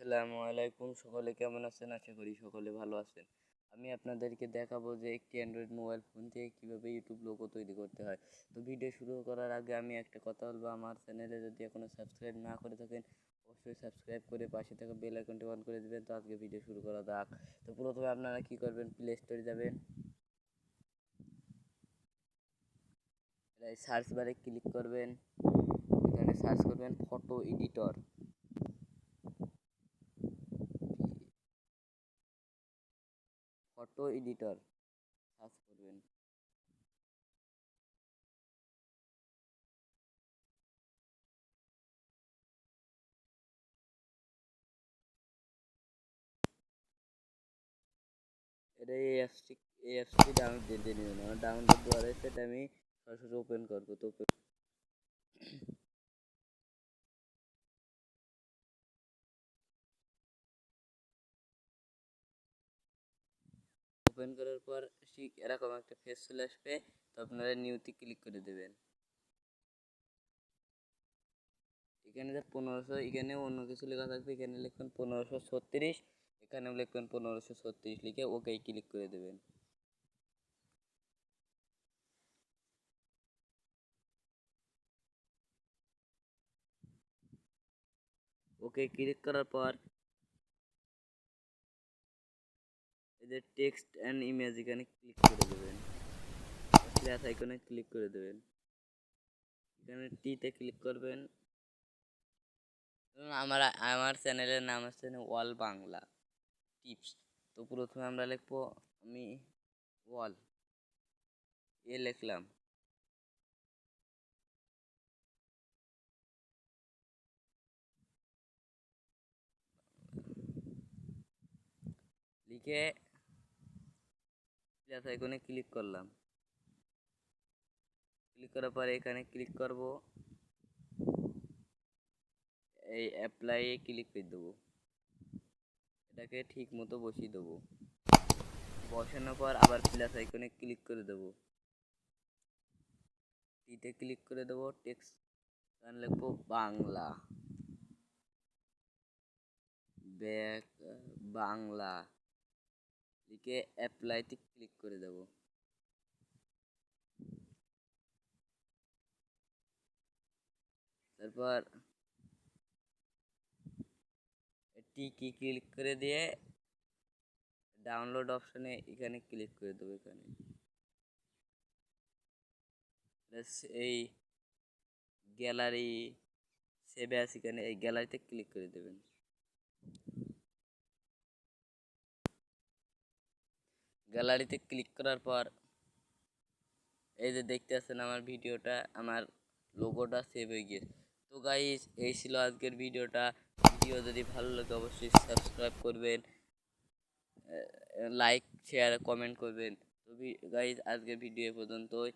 আসসালামু আলাইকুম, সকলে কেমন আছেন? আশা করি সকলে ভালো আছেন। আমি আপনাদেরকে দেখাবো যে একটি অ্যান্ড্রয়েড মোবাইল ফোন থেকে কীভাবে ইউটিউব লোগো তৈরি করতে হয়। তো ভিডিও শুরু করার আগে আমি একটা কথা বলবো, আমার চ্যানেলে যদি এখনও সাবস্ক্রাইব না করে থাকেন অবশ্যই সাবস্ক্রাইব করে পাশে থাকা বেল আইকনটি অন করে দেবেন। তো আজকে ভিডিও শুরু করা যাক। তো প্রথমে আপনারা কি করবেন, প্লে স্টোরে যাবেন, সার্চ বারে ক্লিক করবেন, এখানে সার্চ করবেন ফটো এডিটর। সার্চ করবেন। এটা এই অ্যাপসটি ডাউনলোড দিয়ে নেবেন। আমার ডাউনলোড দেওয়া রয়েছে, এটা আমি সরাসরি ওপেন করবো। তো ওপেন করার পর ঠিক এরকম একটা ফেস চলে আসবে। তো আপনারা নিউতে ক্লিক করে দেবেন। এখানে যে 1500, এখানে অন্য কিছু লেখা থাকবে, এখানে লিখবেন 1536, এখানেও লিখবেন 1536, লিখে ওকে ক্লিক করে দেবেন। ওকে ক্লিক করার পর এদের টেক্সট অ্যান্ড ইমেজ এখানে ক্লিক করে দেবেন, প্লাস আইকনে ক্লিক করে দেবেন, এখানে টিতে ক্লিক করবেন। আমার আমার চ্যানেলের নাম হচ্ছে ওয়াল বাংলা টিপস। তো প্রথমে আমরা লিখবো, আমি ওয়াল লিখলাম, লিখে প্লাস আইকনে ক্লিক করলাম। ক্লিক করার পরে এখানে ক্লিক করব, এই অ্যাপ্লাই এ ক্লিক করে দেবো, এটাকে ঠিক মতো বসিয়ে দেবো। বসানোর পর আবার প্লাস আইকনে ক্লিক করে দেবো, টিতে ক্লিক করে দেবো, টেক্সট লিখবো বাংলা, ব্যাক বাংলা, লিখে অ্যাপ্লাইতে ক্লিক করে দেবো। তারপর টি ক্লিক করে দিয়ে ডাউনলোড অপশনে এখানে ক্লিক করে দেবো। এখানে এই গ্যালারি সেভ আছে, এখানে এই গ্যালারিতে ক্লিক করে দেবেন। গ্যালারিতে ক্লিক করার পর এই যে দেখতে পাচ্ছেন আমার ভিডিওটা, আমার লোগোটা সেভ হয়ে গিয়েছে। তো গাইস, এই ছিল আজকের ভিডিওটা। ভিডিও যদি ভালো লাগে অবশ্যই সাবস্ক্রাইব করবেন, লাইক শেয়ার কমেন্ট করবেন। তো গাইস, আজকের ভিডিও পর্যন্তই।